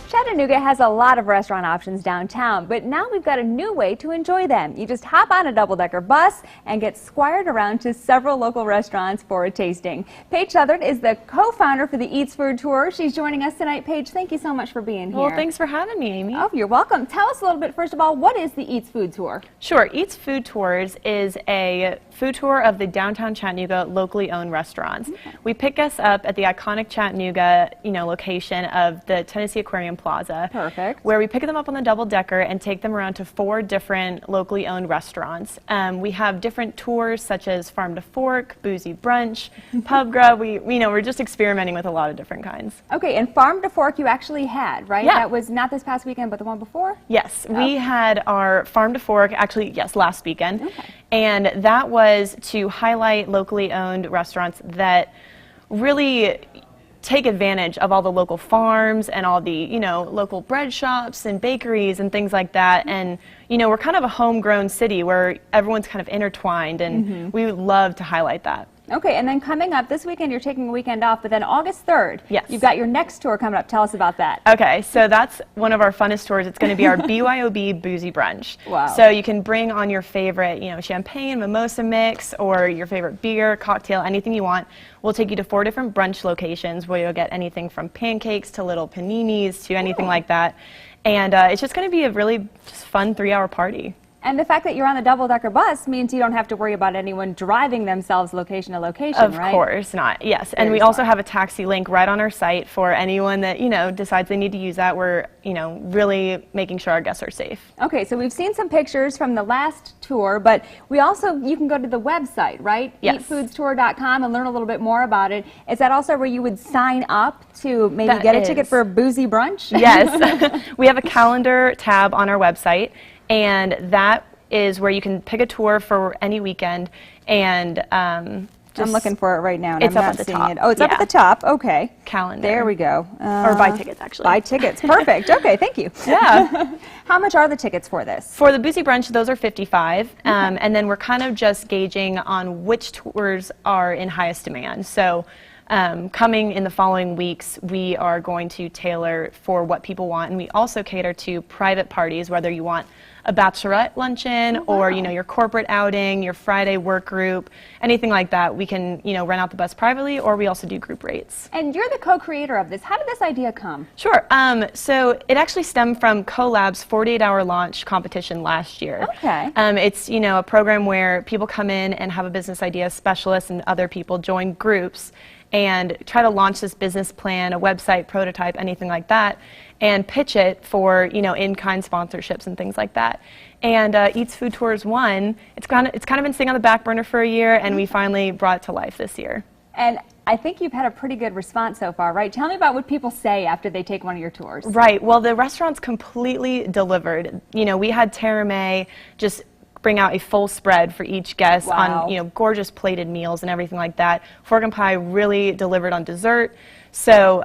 Chattanooga has a lot of restaurant options downtown, but now we've got a new way to enjoy them. You just hop on a double-decker bus and get squired around to several local restaurants for a tasting. Paige Southern is the co-founder for the Eats Food Tour. She's joining us tonight. Paige, thank you so much for being here. Well, thanks for having me, Amy. Oh, you're welcome. Tell us a little bit, first of all, what is the Eats Food Tour? Sure. Eats Food Tours is a food tour of the downtown Chattanooga locally owned restaurants. Okay. We pick us up at the iconic Chattanooga, location of the Tennessee Aquarium Plaza. Perfect. Where we pick them up on the double decker and take them around to 4 different locally owned restaurants. We have different tours such as Farm to Fork, Boozy Brunch, Pub Grub. We're just experimenting with a lot of different kinds. Okay, and Farm to Fork you actually had, right? Yeah. That was not this past weekend, but the one before? Yes, we had our Farm to Fork, actually, yes, last weekend. Okay. And that was to highlight locally owned restaurants that really take advantage of all the local farms and all the, local bread shops and bakeries and things like that. And, we're kind of a homegrown city where everyone's kind of intertwined, and we love to highlight that. Okay, and then coming up this weekend, you're taking a weekend off, but then August 3rd, yes, you've got your next tour coming up. Tell us about that. Okay, so that's one of our funnest tours. It's going to be our BYOB Boozy Brunch. Wow. So you can bring on your favorite, champagne, mimosa mix, or your favorite beer, cocktail, anything you want. We'll take you to 4 different brunch locations where you'll get anything from pancakes to little paninis to anything like that. And it's just going to be a really just fun 3-hour party. And the fact that you're on the double-decker bus means you don't have to worry about anyone driving themselves location to location, right? Of course not, yes. And we smart. also have a taxi link right on our site for anyone that, decides they need to use that. We're, really making sure our guests are safe. Okay, so we've seen some pictures from the last tour, but you can go to the website, right? Yes. Eatfoodstour.com and learn a little bit more about it. Is that also where you would sign up to maybe get a ticket for a Boozy Brunch? Yes. We have a calendar tab on our website, and that is where you can pick a tour for any weekend. And I'm looking for it right now, and it's I'm up not at the seeing top. it. Oh, it's up at the top. Okay. Calendar. There we go. Or buy tickets, actually. Buy tickets. Perfect. Okay, thank you. Yeah. How much are the tickets for this? For the Boozy Brunch, those are $55. And then we're kind of just gauging on which tours are in highest demand. So coming in the following weeks, we are going to tailor for what people want. And we also cater to private parties, whether you want a bachelorette luncheon or, your corporate outing, your Friday work group, anything like that. We can, rent out the bus privately, or we also do group rates. And you're the co-creator of this. How did this idea come? Sure. So it actually stemmed from CoLab's 48-hour launch competition last year. Okay. It's, a program where people come in and have a business idea, specialists and other people join groups and try to launch this business plan, a website, prototype, anything like that, and pitch it for, in-kind sponsorships and things like that. And Eats Food Tours won. It's kind of been sitting on the back burner for a year, and we finally brought it to life this year. And I think you've had a pretty good response so far, right? Tell me about what people say after they take one of your tours. Right. Well, the restaurant's completely delivered. We had Tara May just bring out a full spread for each guest on gorgeous plated meals and everything like that. Fork and Pie really delivered on dessert. So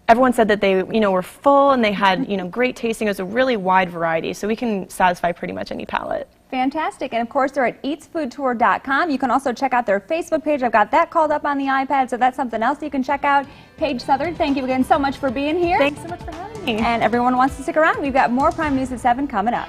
everyone said that they were full, and they had great tasting. It was a really wide variety, so we can satisfy pretty much any palate. Fantastic. And of course, they're at eatsfoodtour.com. You can also check out their Facebook page. I've got that called up on the iPad, so that's something else you can check out. Paige Southern, thank you again so much for being here. Thanks so much for having me. And everyone wants to stick around. We've got more Prime News at 7 coming up.